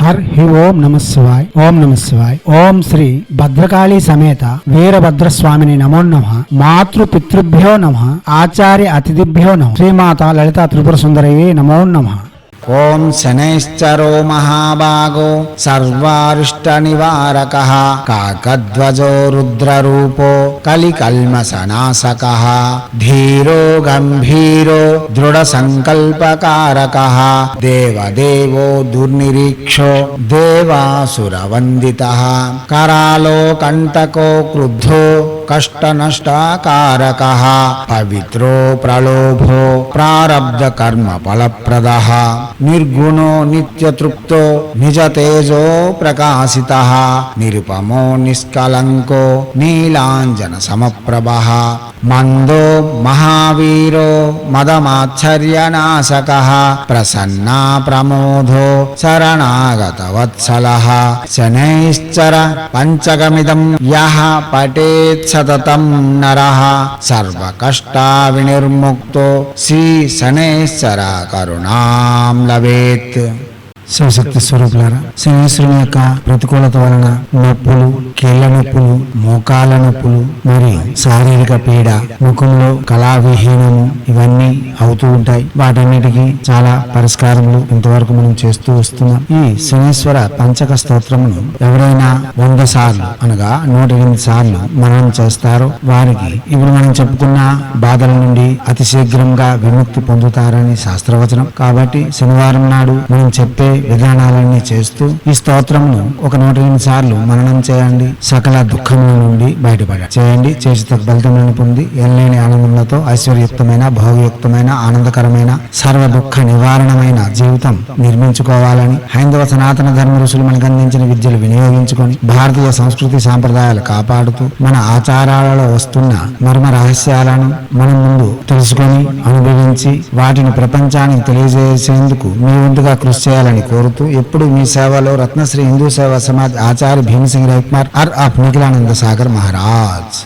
హి ఓం నమః శివాయ. ఓం నమః శివాయ. ఓం శ్రీ భద్రకాళీ సమేత వీరభద్రస్వామిని నమో నమః. మాతృ పితృభ్యో నమః. ఆచార్య అతిథిభ్యో నమః. శ్రీమాత లలితా త్రిపుర సుందరయే నమో నమః. ఓం శనైశ్చరో మహాభాగో సర్వారిష్ట నివారకః కాకధ్వజో రుద్రరూపో కలికల్మషనాశకః ధీరో గంభీరో దృఢ సంకల్పకారకః దేవదేవో దుర్నిరీక్షో దేవాసురవందితః కరాలో కంటకో క్రుద్ధో కష్టనష్టాకారకః పవిత్రో ప్రలోభో ప్రారబ్ధ కర్మ ఫలప్రదః నిర్గుణో నిత్యతృప్తో నిజ తేజో ప్రకాశితః నిరుపమో నిష్కలంకో నీలాంజన సమప్రభః మందో మహావీరో మదమాశ్చర్యనాశకః ప్రసన్నా ప్రమోదో శరణాగత వత్సలః శనైశ్చర పంచకమిదం యః పఠేత్ సతతం నరః సర్వకష్టా వినిర్ముక్తో శ్రీ శనైశ్చర కరుణాం లభేత్. శివశక్తి స్వరూపులారా, శనీశ్వరుని యొక్క ప్రతికూలత వలన నొప్పులు, కీళ్ల నొప్పులు, మోకాళ్ళ నొప్పులు మరియు శారీరక పీడ, ముఖంలో కళావిహీనము ఇవన్నీ అవుతూ ఉంటాయి. వాటన్నిటికీ చాలా పరిష్కారములు ఇంతవరకు మనం చేస్తూ వస్తున్నాం. ఈ శనీశ్వర పంచక స్తోత్రమును ఎవరైనా 100 సార్లు అనగా 108 సార్లు మనం చేస్తారో వారికి ఇప్పుడు మనం చెప్పుకున్న బాధల నుండి అతి శీఘ్రంగా విముక్తి పొందుతారని శాస్త్రవచనం. కాబట్టి శనివారం నాడు మనం చెప్పే విధానాలన్నీ చేస్తూ ఈ స్తోత్రమును ఒక 108 సార్లు మననం చేయండి. సకల దుఃఖముల నుండి బయటపడండి. చేయండి. చేసి తగ్గ ఫలితములను పొంది ఎనలేని ఆనందములతో ఐశ్వర్యయుక్తమైన, భోగయుక్తమైన, ఆనందకరమైన, సర్వ దుఃఖ నివారణమైన జీవితం నిర్మించుకోవాలని హైందవ సనాతన ధర్మ ఋషులు మనకు అందించిన విద్యలు వినియోగించుకొని భారతీయ సంస్కృతి సాంప్రదాయాలు కాపాడుతూ మన ఆచారాలలో వస్తున్న మర్మ రహస్యాలను మనం ముందు తెలుసుకొని అనుభవించి వాటిని ప్రపంచానికి తెలియజేసేందుకు మీ వంతుగా కృషి చేయాలని కోరుతూ ఎప్పుడు మీ సేవలో రత్నశ్రీ హిందూ సేవా సమాజ్ ఆచార్య భీమసింగ్ రవికుమార్ ఆఫ్ నిఖిలానంద సాగర్ మహారాజ్.